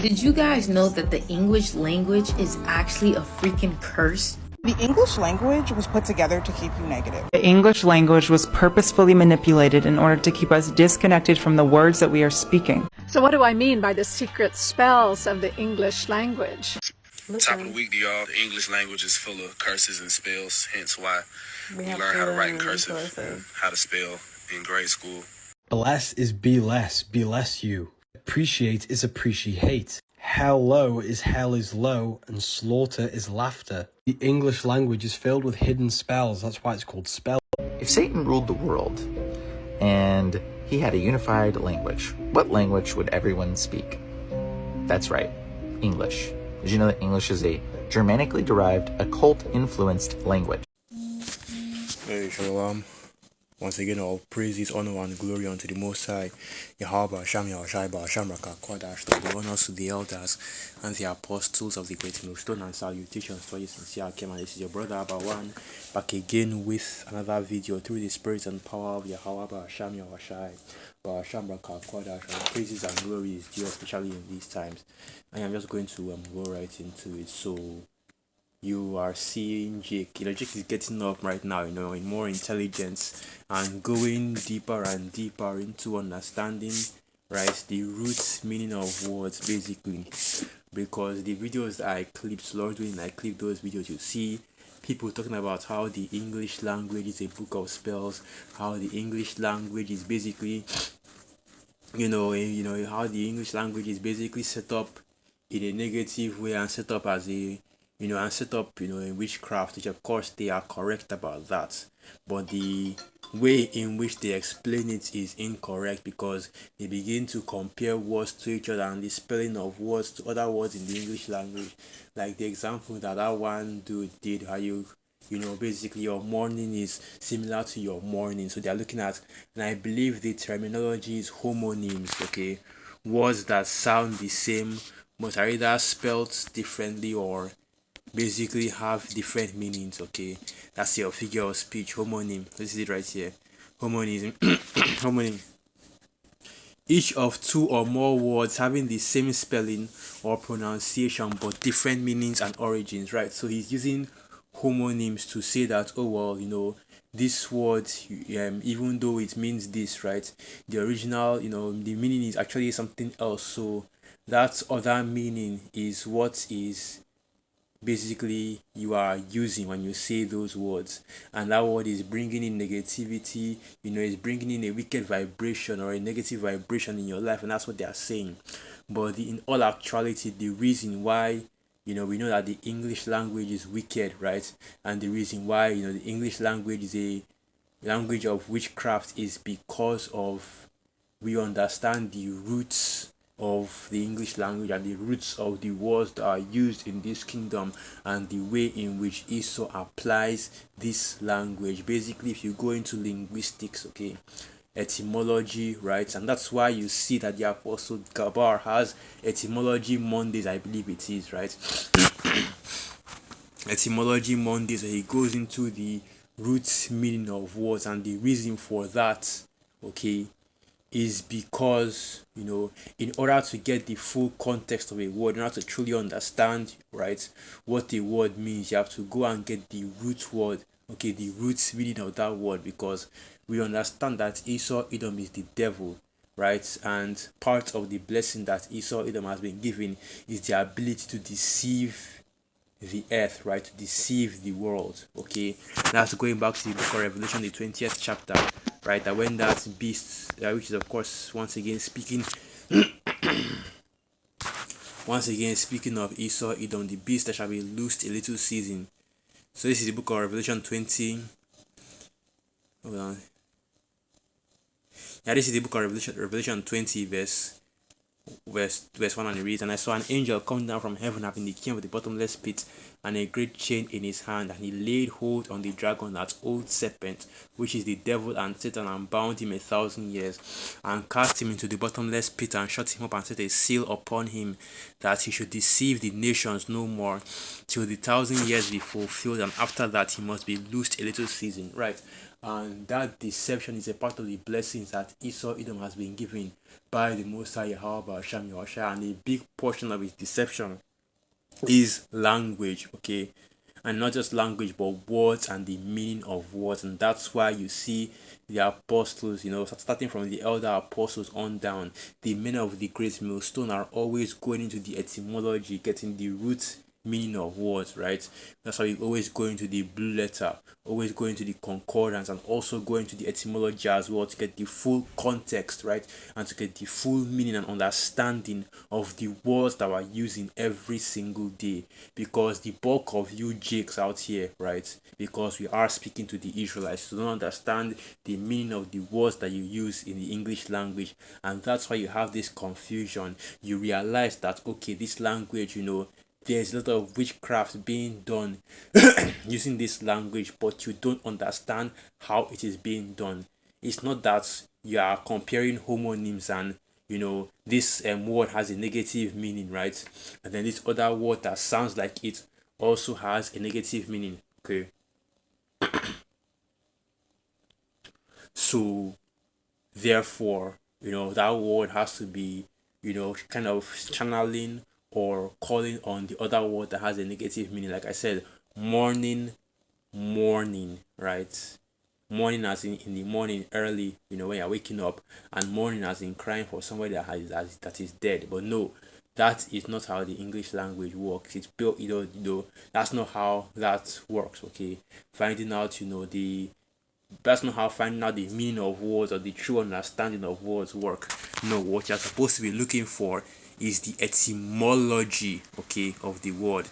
Did you guys know that the English language is actually a freaking curse? The English language was put together to keep you negative. The English language was purposefully manipulated in order to keep us disconnected from the words that we are speaking. So what do I mean by the secret spells of the English language? Top of the week to y'all. The English language is full of curses and spells, hence why we learn how to write in cursive and how to spell in grade school. Bless is be less you. Appreciate is appreciate. Hell low is hell is low, and slaughter is laughter. The English language is filled with hidden spells, that's why it's called spell. If Satan ruled the world and he had a unified language, what language would everyone speak? That's right, English. Did you know that English is a Germanically derived, occult-influenced language? Hey, Shalom. Once again, all praises, honor, and glory unto the Most High, Yahweh, Hashem, Yahushai, Hashem, Raka, Kodash, the honors to the elders and the apostles of the great millstone, and salutations to you sincere Akem, and this is your brother Abawan, back again with another video through the spirit and power of Yahweh, Hashem, Yahushai, Hashem, Raka, Kodash, and praises and glory is due, especially in these times. I am just going to go right into it. So you are seeing Jake. Jake is getting up right now, in more intelligence and going deeper and deeper into understanding, right, the root meaning of words, basically. Because the videos I clipped, Lord willing, I clipped those videos, you see people talking about how the English language is a book of spells, how the English language is basically, how the English language is basically set up in a negative way and set up as a in witchcraft, which of course they are correct about that, but the way in which they explain it is incorrect, because they begin to compare words to each other and the spelling of words to other words in the English language, like the example that one dude did, how basically your morning is similar to your morning. So they're looking at, and I believe the terminology is homonyms, okay, words that sound the same but are either spelled differently or basically have different meanings, okay. That's your figure of speech, homonym. This is it right here. Homonym. Homonym. Each of two or more words having the same spelling or pronunciation but different meanings and origins, right? So he's using homonyms to say that, oh well, this word, even though it means this, right, the original, the meaning is actually something else. So that other meaning is what is basically you are using when you say those words, and that word is bringing in negativity, is bringing in a wicked vibration or a negative vibration in your life, and that's what they are saying. But in all actuality, the reason why we know that the English language is wicked, right, and the reason why the English language is a language of witchcraft is because of we understand the roots of the English language and the roots of the words that are used in this kingdom and the way in which Esau applies this language. Basically, if you go into linguistics, okay, etymology, right, and that's why you see that the Apostle Gabar has etymology Mondays, I believe it is, right. Etymology Mondays, where he goes into the root meaning of words, and the reason for that, okay, is because in order to get the full context of a word, in order to truly understand, right, what a word means, you have to go and get the root word, okay, the root meaning of that word, because we understand that Esau Edom is the devil, right, and part of the blessing that Esau Edom has been given is the ability to deceive the earth, right, to deceive the world, okay. That's going back to the book of Revelation, the 20th chapter, right, that when that beast, which is of course once again speaking of Esau Edom, the beast that shall be loosed a little season. So this is the book of Revelation 20. Hold on. Yeah, this is the book of Revelation 20 verse 1, and it reads, "And I saw an angel come down from heaven, having the key of the bottomless pit and a great chain in his hand, and he laid hold on the dragon, that old serpent, which is the devil and Satan, and bound him 1,000 years, and cast him into the bottomless pit, and shut him up, and set a seal upon him, that he should deceive the nations no more, till the 1,000 years be fulfilled, and after that he must be loosed a little season." Right. and that deception is a part of the blessings that Esau Edom has been given by the Most High Yahweh Hashem Yahushua, and a big portion of his deception is language, okay? And not just language, but words and the meaning of words. And that's why you see the apostles, starting from the elder apostles on down, the men of the great millstone are always going into the etymology, getting the root meaning of words, right? That's why you always go into the blue letter, always go into the concordance, and also go into the etymology as well to get the full context, right? And to get the full meaning and understanding of the words that we're using every single day. Because the bulk of you jakes out here, right? Because we are speaking to the Israelites, so don't understand the meaning of the words that you use in the English language, and that's why you have this confusion. You realize that, okay, this language, there's a lot of witchcraft being done using this language, but you don't understand how it is being done. It's not that you are comparing homonyms and this word has a negative meaning, right? And then this other word that sounds like it also has a negative meaning, okay? So therefore, that word has to be, kind of channeling or calling on the other word that has a negative meaning. Like I said, morning, right? Morning as in the morning, early, when you're waking up, and morning as in crying for somebody that is dead. But no, that is not how the English language works. It's built, that's not how that works, okay? That's not how finding out the meaning of words or the true understanding of words work. No, what you're supposed to be looking for is the etymology, okay, of the word.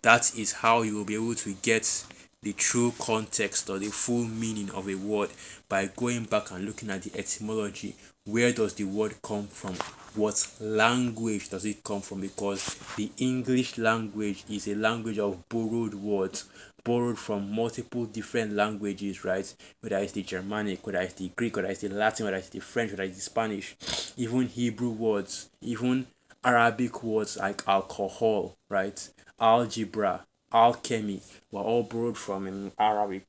That is how you will be able to get the true context or the full meaning of a word by going back and looking at the etymology. Where does the word come from? What language does it come from? Because the English language is a language of borrowed words, borrowed from multiple different languages, right? Whether it's the Germanic, whether it's the Greek, whether it's the Latin, whether it's the French, whether it's the Spanish, even Hebrew words, even Arabic words like alcohol, right? Algebra, alchemy were all borrowed from Arabic.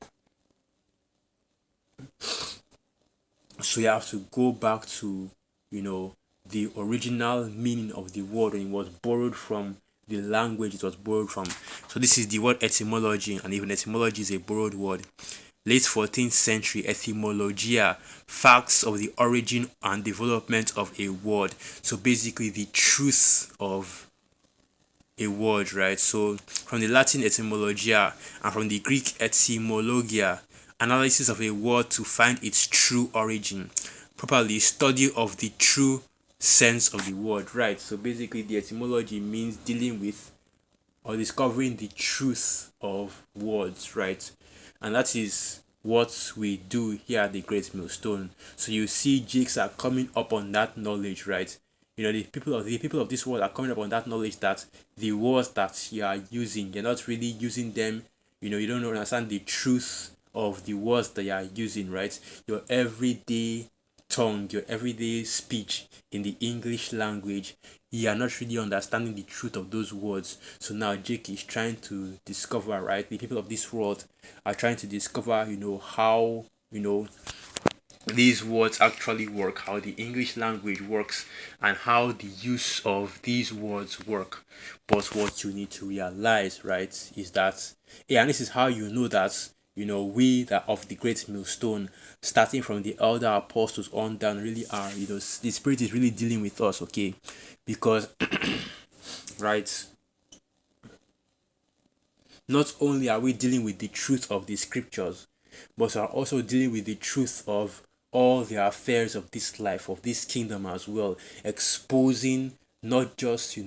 So you have to go back to, the original meaning of the word when it was borrowed from the language it was borrowed from. So this is the word etymology, and even etymology is a borrowed word. Late 14th century, etymologia, facts of the origin and development of a word. So basically the truth of a word, right? So from the Latin etymologia and from the Greek etymologia, analysis of a word to find its true origin. Properly, study of the true sense of the word, right? So basically the etymology means dealing with or discovering the truth of words, right? And that is what we do here at the Great Millstone. So you see jakes are coming up on that knowledge, right? The people of this world are coming up on that knowledge that the words that you are using, you're not really using them. You don't understand the truth of the words that you are using, right? Your everyday tongue, your everyday speech in the English language, you are not really understanding the truth of those words. So now Jake is trying to discover, right? The people of this world are trying to discover, how, these words actually work, how the English language works, and how the use of these words work. But what you need to realize, right, is that, and this is how you know that, we that of the Great Millstone, starting from the elder apostles on down, really are, the Spirit is really dealing with us, okay? Because, right, not only are we dealing with the truth of the scriptures, but are also dealing with the truth of all the affairs of this life, of this kingdom as well, exposing not just,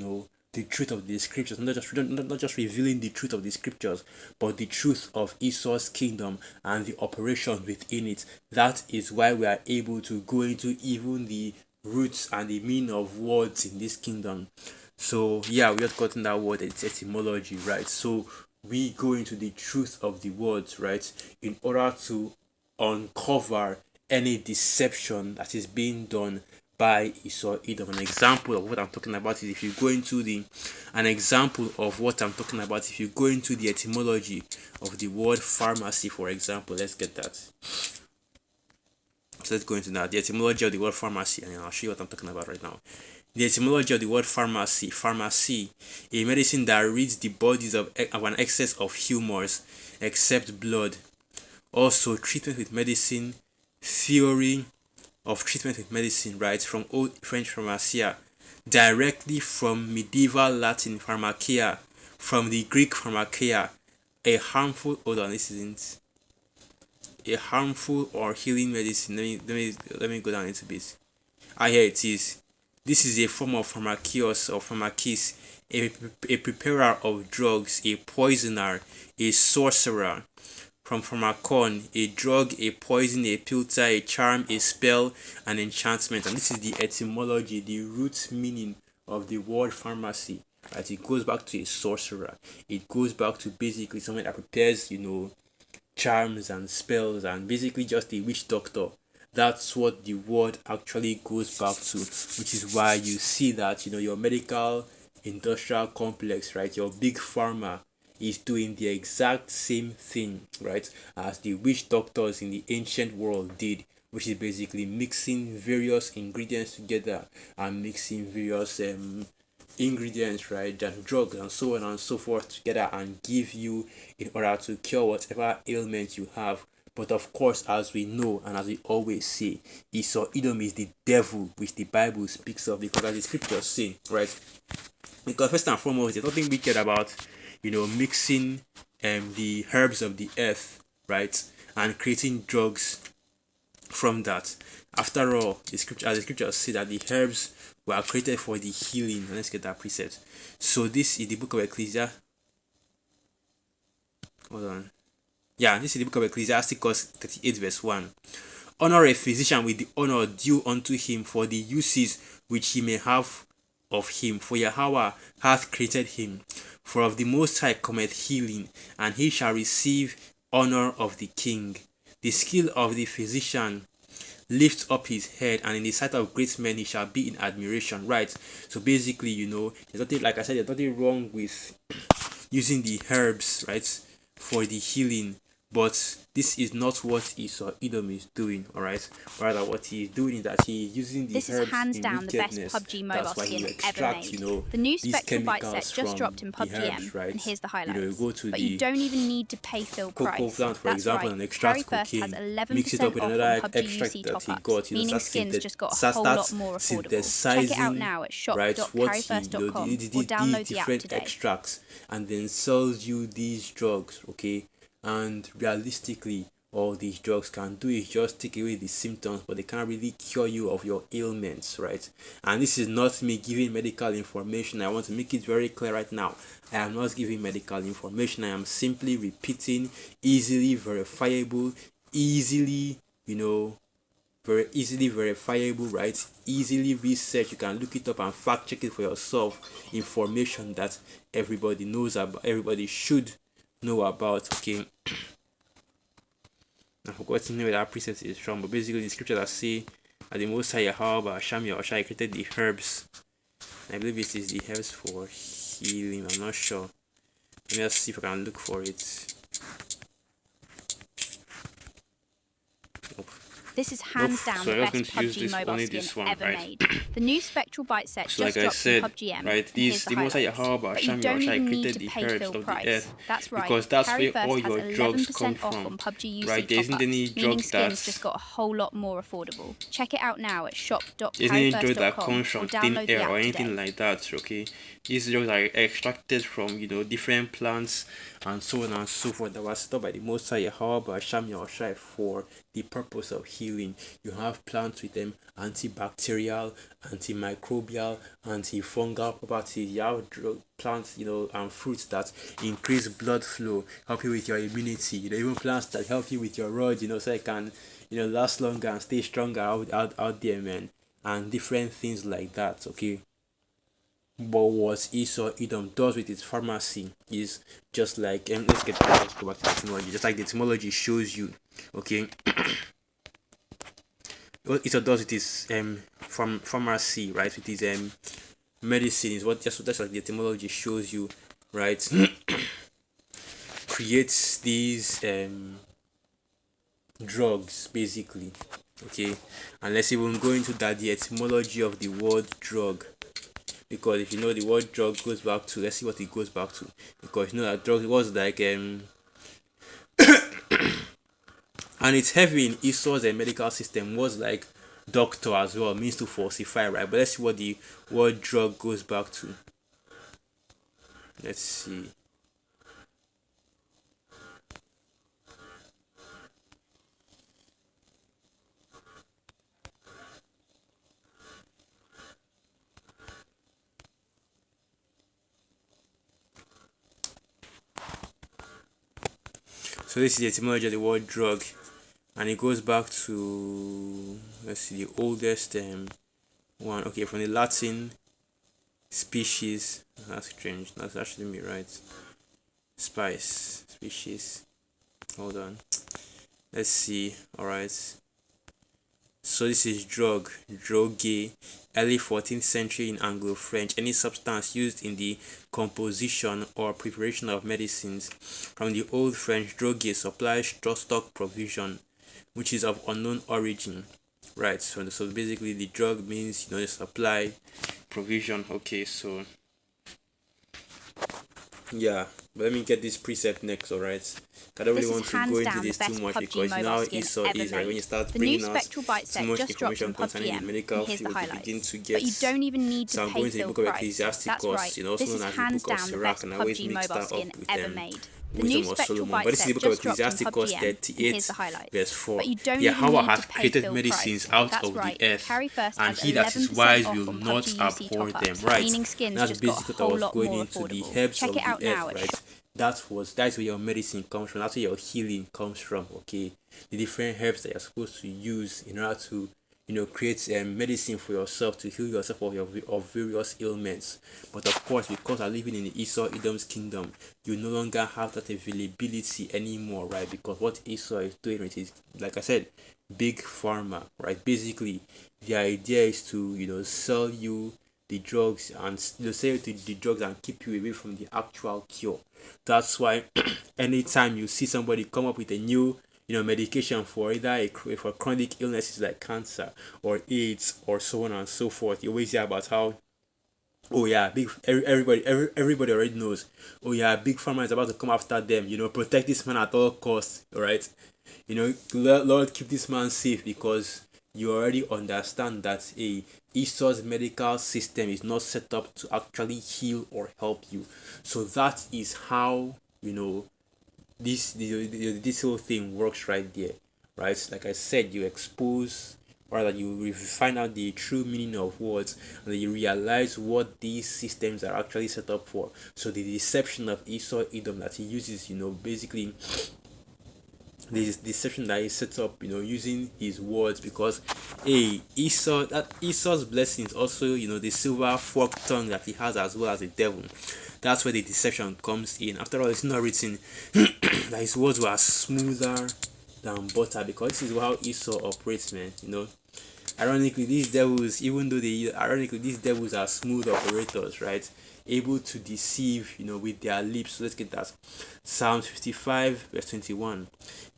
the truth of the scriptures, not just revealing the truth of the scriptures, but the truth of Esau's kingdom and the operations within it. That is why we are able to go into even the roots and the meaning of words in this kingdom. So yeah, we have gotten that word, it's etymology, right? So we go into the truth of the words, right, in order to uncover any deception that is being done by Esau Edom. An example of what I'm talking about is if you go into an example of what I'm talking about, if you go into the etymology of the word pharmacy, for example, let's get that. So let's go into that. The etymology of the word pharmacy, and I'll show you what I'm talking about right now. The etymology of the word pharmacy. Pharmacy, a medicine that rids the bodies of an excess of humors, except blood. Also, treatment with medicine, theory of treatment with medicine, right? From Old French pharmacia, directly from medieval Latin pharmakia, from the Greek pharmakia, a harmful. Hold on, this isn't a harmful or healing medicine. Let me go down a little bit. Here it is. This is a form of pharmakios or pharmakis, a preparer of drugs, a poisoner, a sorcerer. From pharmakon, a drug, a poison, a filter, a charm, a spell, an enchantment. And this is the etymology, the root meaning of the word pharmacy. Right? It goes back to a sorcerer. It goes back to basically someone that prepares, charms and spells, and basically just a witch doctor. That's what the word actually goes back to, which is why you see that your medical industrial complex, right, your big pharma is doing the exact same thing, right, as the witch doctors in the ancient world did, which is basically mixing various ingredients together and mixing various ingredients, right, and drugs and so on and so forth together and give you in order to cure whatever ailment you have. But of course, as we know and as we always say, Esau Edom is the devil, which the Bible speaks of, because as the scriptures say, right? Because first and foremost, there's nothing wicked about mixing the herbs of the earth, right, and creating drugs from that. After all, as the scriptures say that the herbs were created for the healing. And let's get that precept. So this is the book of Ecclesiastes. Hold on. Yeah, this is the book of Ecclesiasticus 38 verse 1. Honor a physician with the honor due unto him for the uses which he may have of him, for Yahweh hath created him. For of the Most High cometh healing, and he shall receive honor of the king. The skill of the physician lifts up his head, and in the sight of great men he shall be in admiration. Right? So basically, there's nothing, like I said, there's nothing wrong with using the herbs, right, for the healing. But this is not what Esau Edom is doing, alright? Rather, what he is doing is that he is using the This herbs is hands in down the best wickedness. PUBG mobile That's why he skin will ever extract, made. The new these Spectral Bite chemicals set just from dropped in the PUBG herbs, M, right? and here's the highlights. You go to but the you don't even need to pay full cocoa price. plant, for That's example, right. and extract Harry First has cocaine, 11% mix it up with off another on PUBG extract UC that top he ups, got, meaning starts skins synth- just got a starts- whole lot starts more affordable. Check it out synthesizing, now at right, shop.carryfirst.com or download the app different today. extracts, and then sells you these drugs, okay? And realistically, all these drugs can do is just take away the symptoms, but they can't really cure you of your ailments, right? And this is not me giving medical information. I want to make it very clear right now. I am not giving medical information. I am simply repeating easily verifiable, very easily verifiable, right? Easily research. You can look it up and fact check it for yourself. Information that everybody knows about, everybody should know about, okay? I forgot where that precept is from, but basically the scripture that say that the Most High Yahweh Hashem Yahushua created the herbs. I believe it is the herbs for healing. I'm not sure. Let me just see if I can look for it. This is hands down the best PUBG mobile skin ever made. The new Spectral Bite set just dropped in PUBG M, right, and here's the highlights. But you don't even need to pay full price. That's right, because that's Harry where all First your has drugs come 11% off from, on PUBG UC right? There isn't any top-ups, meaning drug skins that's just got a whole lot more affordable. Check it out now at isn't any drug that shop.carryfirst.com comes from or thin download the air app or anything today. like that, okay? These drugs are extracted from different plants and so on and so forth that was set up by the Most High Yahweh Hashem Yahushua for the purpose of healing. You have plants with them antibacterial, antimicrobial, antifungal properties. You have plants, and fruits that increase blood flow, help you with your immunity. Even plants that help you with your rods, so you can, last longer and stay stronger out there, man. And different things like that, okay? But what Esau Edom does with its pharmacy is just like, let's go back to the etymology, just like the etymology shows you, okay? what Esau does with his from pharmacy, right? With his medicine is what that's like the etymology shows you, right? Creates these drugs basically. Okay, and let's even go into that, the etymology of the word drug, because if you know the word drug goes back to, let's see what it goes back to, because you know that drug was like and it's heavy in Esau's medical system, was like doctor as well, means to falsify, right? But let's see what the word drug goes back to. Let's see. So this is the etymology of the word drug, and it goes back to, let's see, the oldest one. Okay, from the Latin species. That's strange. That's actually me, right? Spice species. Hold on. Let's see. All right. So this is drug, drogue, early 14th century in Anglo-French, any substance used in the composition or preparation of medicines. From the Old French, drogue supplies stock provision, which is of unknown origin. Right, so basically the drug means, the supply, provision. Okay, so yeah, but let me get this precept next, alright? I don't really want to go into this too much because now Esau is, right, when you start bringing out too much information concerning the medical field, you begin to get. But you don't even need to so I'm pay going to the book of Ecclesiasticus, right. also this known is as the hands book of down the Sirach, best and I always PUBG mix mobile that up skin with ever them. made. The Wisdom new of Spectral Solomon. Bite But this is the set book of just dropped on Ecclesiasticus PUBG 38, Here's the highlights. verse 4. But you don't Yeah, even Yahweh need hath to pay created full medicines price. out That's of right. the earth, Harry First and has he that is 11% wise off will on not PUBG UC abhor them. top-ups, Right. meaning skins That's just got a basically what I whole was lot going more into, the affordable. herbs Check of it out the now. earth, right? That's where your medicine comes from. That's where your healing comes from. Okay, the different herbs that you're supposed to use in order to create medicine for yourself, to heal yourself of various ailments. But of course, because I'm living in the Esau Edom's kingdom, you no longer have that availability anymore, right? Because what Esau is doing, it is, like I said, big pharma, right? Basically, the idea is to sell you the drugs and sell you the drugs and keep you away from the actual cure. That's why anytime you see somebody come up with a new medication for either for chronic illnesses like cancer or AIDS or so on and so forth, you always hear about how, oh yeah, everybody already knows, oh yeah, big pharma is about to come after them, protect this man at all costs, all right? Lord, keep this man safe, because you already understand that Esau's medical system is not set up to actually heal or help you. So that is how this whole thing works right there, right? Like I said, you expose, or that you find out the true meaning of words, and then you realize what these systems are actually set up for. So the deception of Esau Edom that he uses, basically this deception that he sets up, using his words, because Esau's blessings also, the silver forked tongue that he has, as well as the devil. That's where the deception comes in. After all, it's not written that his words were smoother than butter, because this is how Esau operates, man. Ironically, these devils are smooth operators, right? Able to deceive, with their lips. So let's get that. Psalm 55 verse 21.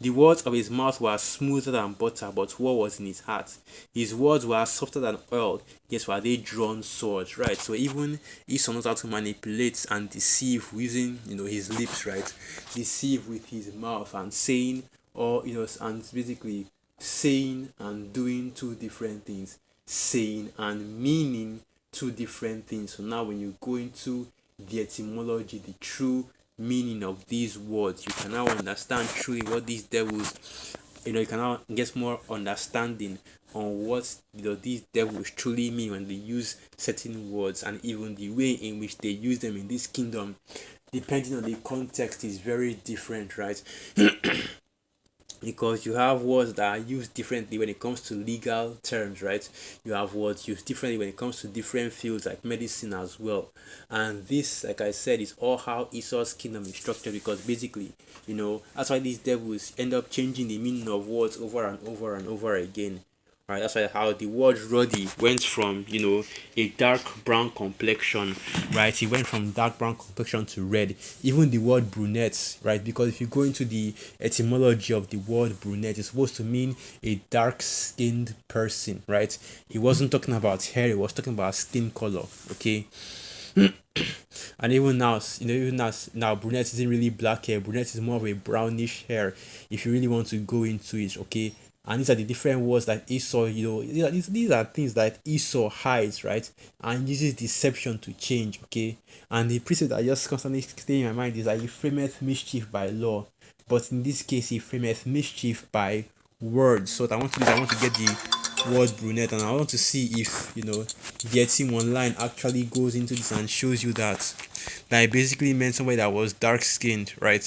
The words of his mouth were smoother than butter, but what was in his heart? His words were softer than oil, yet were they drawn swords, right? So even Esau knows how to manipulate and deceive using, his lips, right? Deceive with his mouth and saying, or, and basically saying and doing two different things, saying and meaning two different things. So now when you go into the etymology, the true meaning of these words, you can now understand truly what these devils, you can now get more understanding on what these devils truly mean when they use certain words, and even the way in which they use them in this kingdom, depending on the context, is very different, right? Because you have words that are used differently when it comes to legal terms, right? You have words used differently when it comes to different fields like medicine as well. And this, like I said, is all how Esau's kingdom is structured, because basically, that's why these devils end up changing the meaning of words over and over and over again, Right, that's why how the word ruddy went from, you know, a dark brown complexion, right? It went from dark brown complexion to red. Even the word brunette, right? Because if you go into the etymology of the word brunette, it's supposed to mean a dark-skinned person, right? It wasn't talking about hair; it was talking about skin color. Okay. And even now, you know, even now brunette isn't really black hair. Brunette is more of a brownish hair, if you really want to go into it. Okay. And these are the different words that Esau, you know, these are things that Esau hides, right? And uses deception to change. Okay. And the precept that just constantly stay in my mind is that he frameth mischief by law, but in this case he frameth mischief by words. So what I want to do is I want to get the word brunette, and I want to see if, you know, Getting Online actually goes into this and shows you that it basically meant somebody that was dark skinned, right?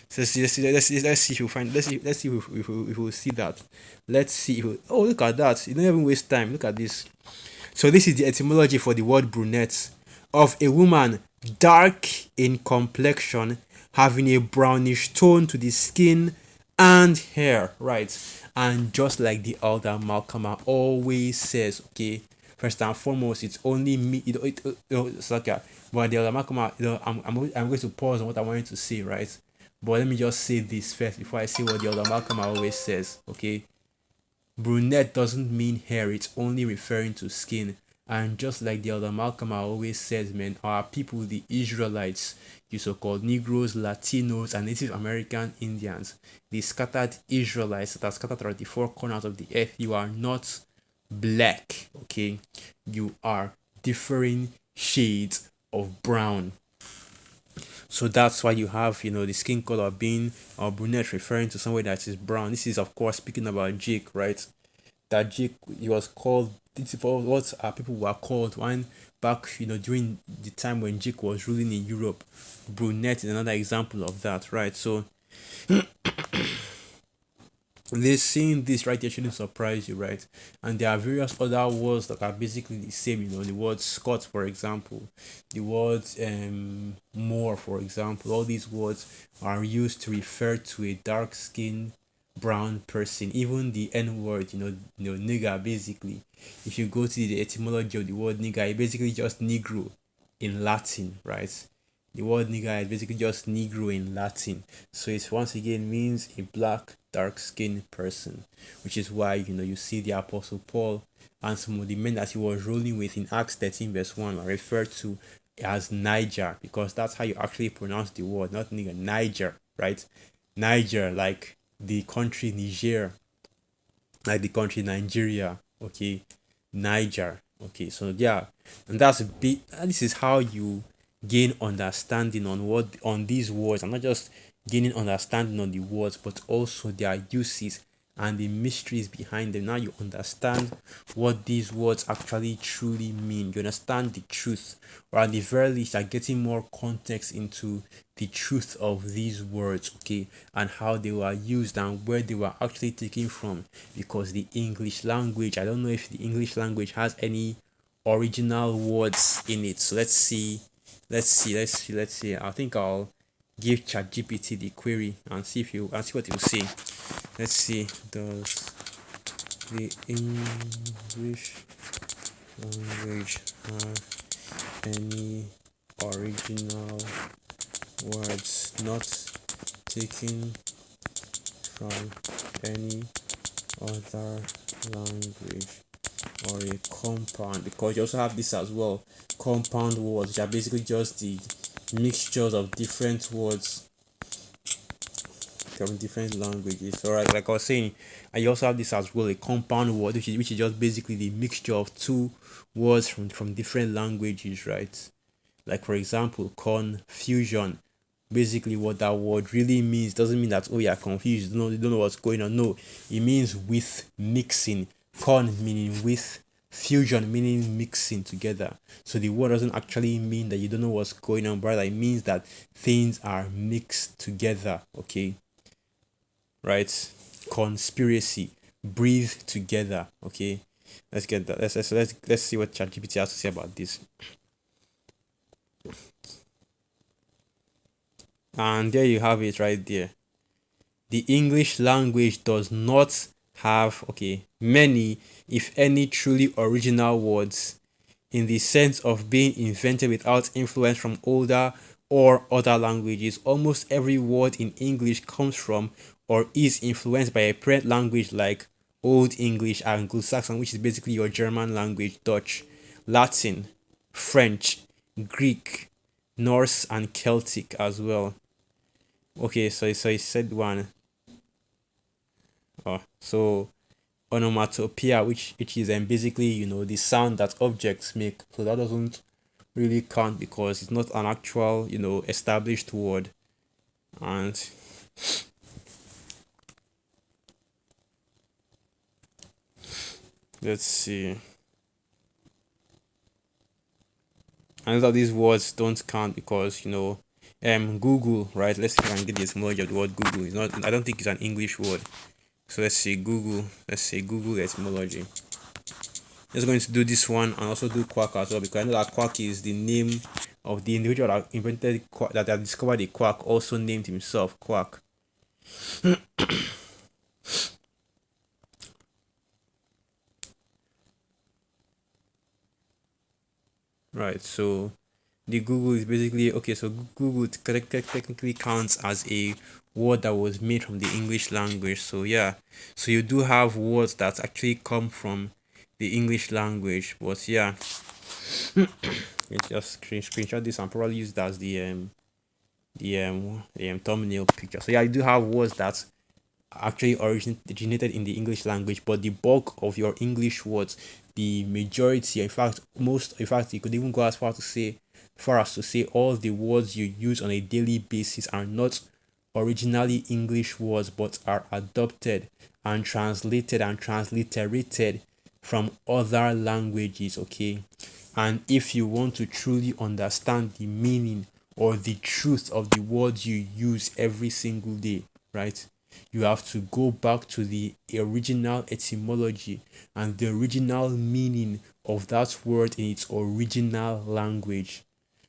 So let's see if you find, let's see if we'll see that. Let's see if oh, look at that, you don't even waste time, look at this. So this is the etymology for the word brunette: of a woman dark in complexion, having a brownish tone to the skin and hair, right? And just like the elder Malcolm always says, okay, first and foremost, it's only me, it's okay, but the elder Malcolm, I'm going to pause on what I wanted to say, right? But let me just say this first before I say what the elder Malcolm always says, okay? Brunette doesn't mean hair, it's only referring to skin. And just like the elder Malcolm always says, man, our people, the Israelites, the so-called Negroes, Latinos, and Native American Indians, the scattered Israelites that are scattered around the four corners of the earth, you are not black, okay? You are differing shades of brown. So that's why you have, you know, the skin color being brunette, referring to somebody that is brown. This is, of course, speaking about Jake, right? That Jake, he was called, this is what people were called when back, you know, during the time when Jake was ruling in Europe. Brunette is another example of that, right? So seeing this right here shouldn't surprise you, right? And there are various other words that are basically the same, you know, the word Scot, for example, the word Moor, for example. All these words are used to refer to a dark skinned brown person. Even the N word, you know, nigger, basically, if you go to the etymology of the word nigger, it basically just negro in Latin, right? The word nigger is basically just negro in Latin. So it once again means a black, dark-skinned person, which is why, you know, you see the Apostle Paul and some of the men that he was rolling with in Acts 13 verse 1 are referred to as Niger, because that's how you actually pronounce the word, not nigger, Niger, right? Niger, like the country Niger, like the country Nigeria, okay? Niger, okay? So yeah, and that's a bit, this is how you gain understanding on these words, and not just gaining understanding on the words, but also their uses and the mysteries behind them. Now you understand what these words actually truly mean. You understand the truth, or at the very least, you're getting more context into the truth of these words, okay, and how they were used and where they were actually taken from. Because the English language, I don't know if the English language has any original words in it. So let's see. I think I'll give ChatGPT the query and see what it will say. Let's see. Does the English language have any original words not taken from any other language, or a compound? Because you also have this as well, compound words, which are basically just the mixtures of different words from different languages. So like I was saying, I also have this as well, a compound word, which is just basically the mixture of two words from different languages, right? Like, for example, confusion. Basically what that word really means doesn't mean that, oh, you're confused, you don't know what's going on. No, it means with mixing. Con meaning with, fusion meaning mixing together. So the word doesn't actually mean that you don't know what's going on, but it means that things are mixed together, okay? Right? Conspiracy, breathe together, okay? Let's get that. Let's see what ChatGPT has to say about this. And there you have it right there. The English language does not have, many, if any, truly original words in the sense of being invented without influence from older or other languages. Almost every word in English comes from or is influenced by a parent language like Old English, Anglo-Saxon, which is basically your German language, Dutch, Latin, French, Greek, Norse, and Celtic as well. Okay, so I said one. So onomatopoeia, which is basically the sound that objects make. So that doesn't really count because it's not an actual established word. And let's see. And of these words don't count because Google, right? Let's see if I can get the etymology of the word Google. It's not. I don't think it's an English word. So let's say Google. Let's say Google etymology. Just going to do this one and also do quark as well, because I know that quark is the name of the individual that invented quark, that discovered the quark, also named himself Quark. Right, so the Google is basically so Google technically counts as a word that was made from the English language. So yeah, so you do have words that actually come from the English language, but yeah, let's just screenshot this and probably use that as the thumbnail picture. So yeah, you do have words that actually originated in the English language, but the bulk of your English words, the majority, in fact you could even go as far as to say all the words you use on a daily basis are not originally English words, but are adopted and translated and transliterated from other languages. And if you want to truly understand the meaning or the truth of the words you use every single day, right, you have to go back to the original etymology and the original meaning of that word in its original language.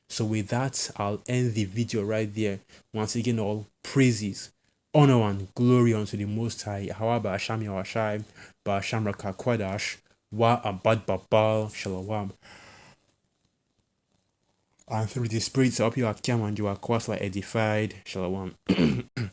So with that, I'll end the video right there. Once again, all praises, honor, and glory unto the Most High. However, Asham Yawashai, Ba'asham Rakakwadash, Wa Abad Babal, Shalawam. And through the spirits of your Akyam and your Kwaswa edified, Shalawam.